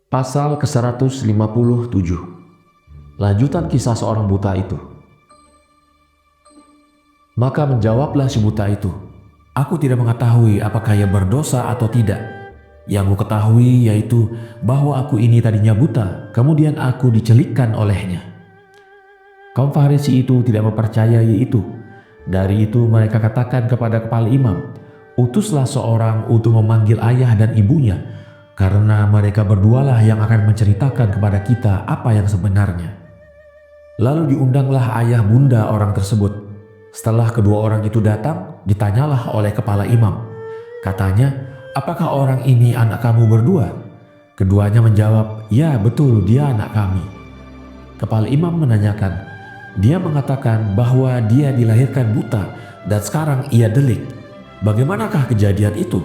Pasal ke-157. Lanjutan kisah seorang buta itu. Maka menjawablah si buta itu, "Aku tidak mengetahui apakah ia berdosa atau tidak. Yang ku ketahui yaitu bahwa aku ini tadinya buta, kemudian aku dicelikkan olehnya." Kaum Farisi itu tidak mempercayai itu. Dari itu mereka katakan kepada kepala imam, "Utuslah seorang untuk memanggil ayah dan ibunya, karena mereka berdualah yang akan menceritakan kepada kita apa yang sebenarnya." Lalu diundanglah ayah bunda orang tersebut. Setelah kedua orang itu datang, ditanyalah oleh kepala imam. Katanya, "Apakah orang ini anak kamu berdua?" Keduanya menjawab, "Ya, betul, dia anak kami." Kepala imam menanyakan, "Dia mengatakan bahwa dia dilahirkan buta dan sekarang ia delik. Bagaimanakah kejadian itu?"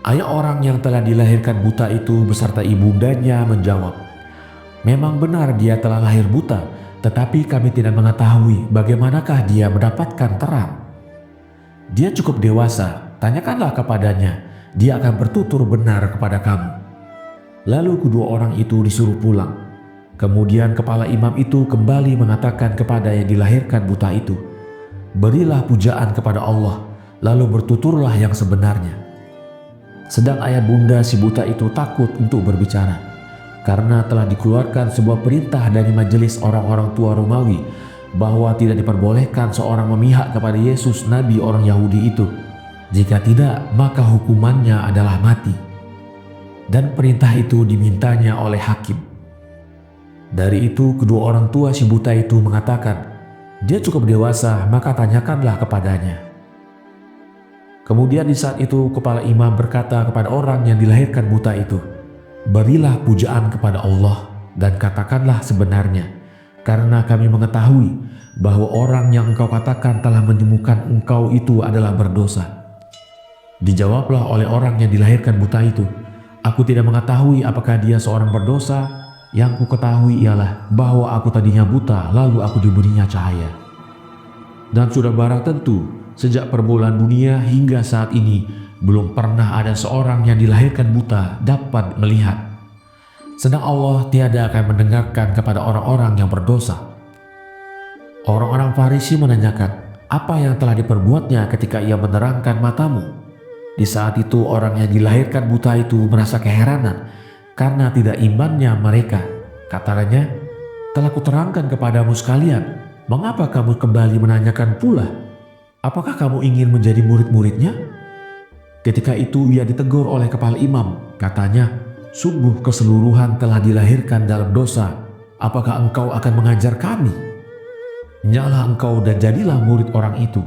Ayah orang yang telah dilahirkan buta itu beserta ibundanya menjawab, "Memang benar dia telah lahir buta, tetapi kami tidak mengetahui bagaimanakah dia mendapatkan terang. Dia cukup dewasa, tanyakanlah kepadanya, dia akan bertutur benar kepada kamu." Lalu kedua orang itu disuruh pulang. Kemudian kepala imam itu kembali mengatakan kepada yang dilahirkan buta itu, "Berilah pujaan kepada Allah, lalu bertuturlah yang sebenarnya." Sedang ayah bunda si buta itu takut untuk berbicara, karena telah dikeluarkan sebuah perintah dari majelis orang-orang tua Romawi bahwa tidak diperbolehkan seorang memihak kepada Yesus nabi orang Yahudi itu. Jika tidak, maka hukumannya adalah mati. Dan perintah itu dimintanya oleh hakim. Dari itu kedua orang tua si buta itu mengatakan, "Dia cukup dewasa, maka tanyakanlah kepadanya." Kemudian di saat itu kepala imam berkata kepada orang yang dilahirkan buta itu, "Berilah pujaan kepada Allah dan katakanlah sebenarnya, karena kami mengetahui bahwa orang yang engkau katakan telah menyembuhkan engkau itu adalah berdosa." Dijawablah oleh orang yang dilahirkan buta itu, "Aku tidak mengetahui apakah dia seorang berdosa. Yang ku ketahui ialah bahwa aku tadinya buta, lalu aku diberinya cahaya." Dan sudah barang tentu, sejak permulaan dunia hingga saat ini, belum pernah ada seorang yang dilahirkan buta dapat melihat. Sedang Allah tiada akan mendengarkan kepada orang-orang yang berdosa. Orang-orang Farisi menanyakan, "Apa yang telah diperbuatnya ketika ia menerangkan matamu?" Di saat itu orang yang dilahirkan buta itu merasa keheranan karena tidak imannya mereka. Katanya, "Telah kuterangkan kepadamu sekalian, mengapa kamu kembali menanyakan pula? Apakah kamu ingin menjadi murid-muridnya?" Ketika itu ia ditegur oleh kepala imam. Katanya, "Sungguh keseluruhan telah dilahirkan dalam dosa. Apakah engkau akan mengajar kami? Nyala engkau dan jadilah murid orang itu.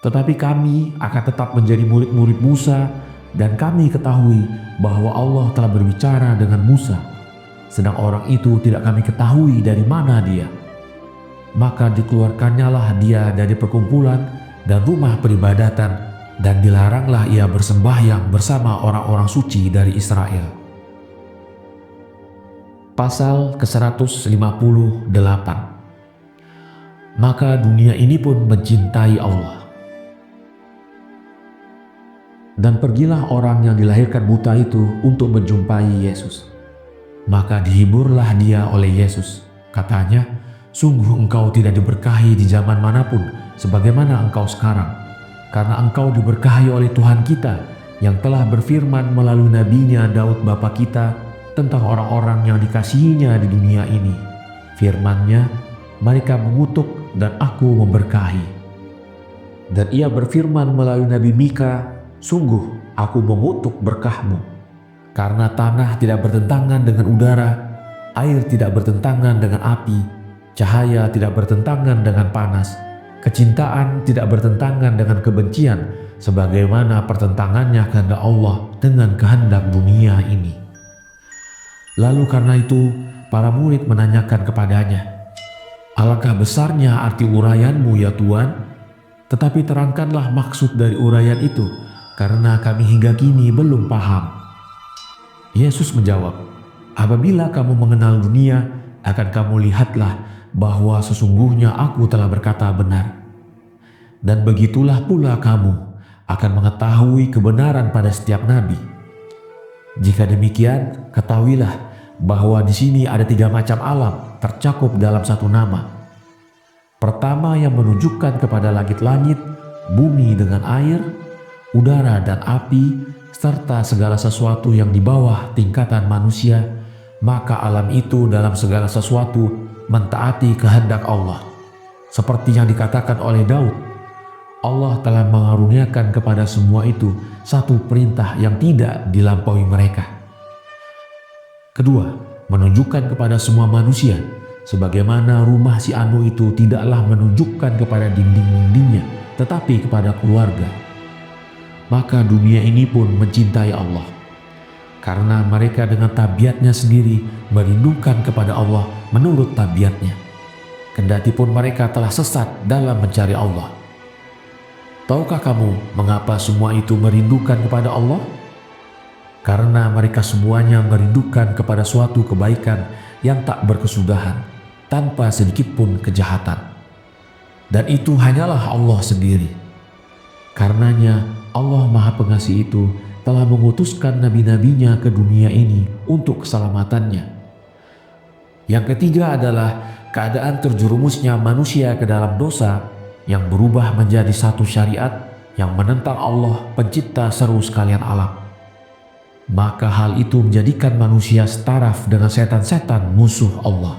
Tetapi kami akan tetap menjadi murid-murid Musa, dan kami ketahui bahwa Allah telah berbicara dengan Musa, sedang orang itu tidak kami ketahui dari mana dia." Maka dikeluarkannyalah dia dari perkumpulan dan rumah peribadatan, dan dilaranglah ia bersembahyang bersama orang-orang suci dari Israel. Pasal ke-158. Maka dunia ini pun mencintai Allah. Dan pergilah orang yang dilahirkan buta itu untuk menjumpai Yesus. Maka dihiburlah dia oleh Yesus. Katanya, "Sungguh engkau tidak diberkahi di zaman manapun sebagaimana engkau sekarang, karena engkau diberkahi oleh Tuhan kita yang telah berfirman melalui nabinya Daud bapa kita tentang orang-orang yang dikasihinya di dunia ini. Firman-Nya, mereka mengutuk dan aku memberkahi. Dan ia berfirman melalui Nabi Mika, sungguh aku mengutuk berkahmu. Karena tanah tidak bertentangan dengan udara, air tidak bertentangan dengan api, cahaya tidak bertentangan dengan panas, kecintaan tidak bertentangan dengan kebencian, sebagaimana pertentangannya kehendak Allah dengan kehendak dunia ini." Lalu karena itu para murid menanyakan kepadanya, "Alangkah besarnya arti uraianmu ya Tuhan? Tetapi terangkanlah maksud dari uraian itu, karena kami hingga kini belum paham." Yesus menjawab, "Apabila kamu mengenal dunia, akan kamu lihatlah bahwa sesungguhnya aku telah berkata benar. Dan begitulah pula kamu akan mengetahui kebenaran pada setiap nabi. Jika demikian, ketahuilah bahwa di sini ada 3 macam alam tercakup dalam satu nama. Pertama yang menunjukkan kepada langit-langit, bumi dengan air, udara dan api, serta segala sesuatu yang di bawah tingkatan manusia, maka alam itu dalam segala sesuatu mentaati kehendak Allah. Seperti yang dikatakan oleh Daud, Allah telah mengaruniakan kepada semua itu satu perintah yang tidak dilampaui mereka. Kedua, menunjukkan kepada semua manusia, sebagaimana rumah si Anu itu tidaklah menunjukkan kepada dinding-dindingnya, tetapi kepada keluarga. Maka dunia ini pun mencintai Allah, karena mereka dengan tabiatnya sendiri merindukan kepada Allah menurut tabiatnya, kendati pun mereka telah sesat dalam mencari Allah. Tahukah kamu mengapa semua itu merindukan kepada Allah? Karena mereka semuanya merindukan kepada suatu kebaikan yang tak berkesudahan, tanpa sedikit pun kejahatan. Dan itu hanyalah Allah sendiri. Karenanya Allah Maha Pengasih itu telah mengutuskan nabi-nabinya ke dunia ini untuk keselamatannya. Yang ketiga adalah keadaan terjerumusnya manusia ke dalam dosa yang berubah menjadi satu syariat yang menentang Allah pencipta seru sekalian alam. Maka hal itu menjadikan manusia setaraf dengan setan-setan musuh Allah.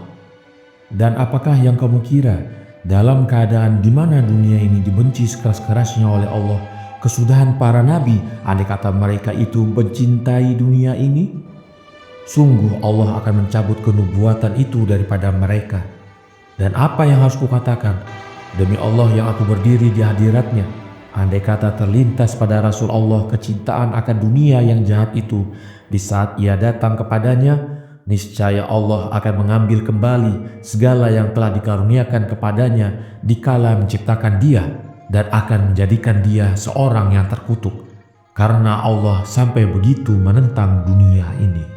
Dan apakah yang kamu kira dalam keadaan di mana dunia ini dibenci sekeras-kerasnya oleh Allah, kesudahan para nabi, andai kata mereka itu mencintai dunia ini? Sungguh Allah akan mencabut kenubuatan itu daripada mereka. Dan apa yang harus kukatakan? Demi Allah yang aku berdiri di hadiratnya, andai kata terlintas pada Rasul Allah kecintaan akan dunia yang jahat itu di saat ia datang kepadanya, niscaya Allah akan mengambil kembali segala yang telah dikaruniakan kepadanya dikala menciptakan dia, dan akan menjadikan dia seorang yang terkutuk, karena Allah sampai begitu menentang dunia ini.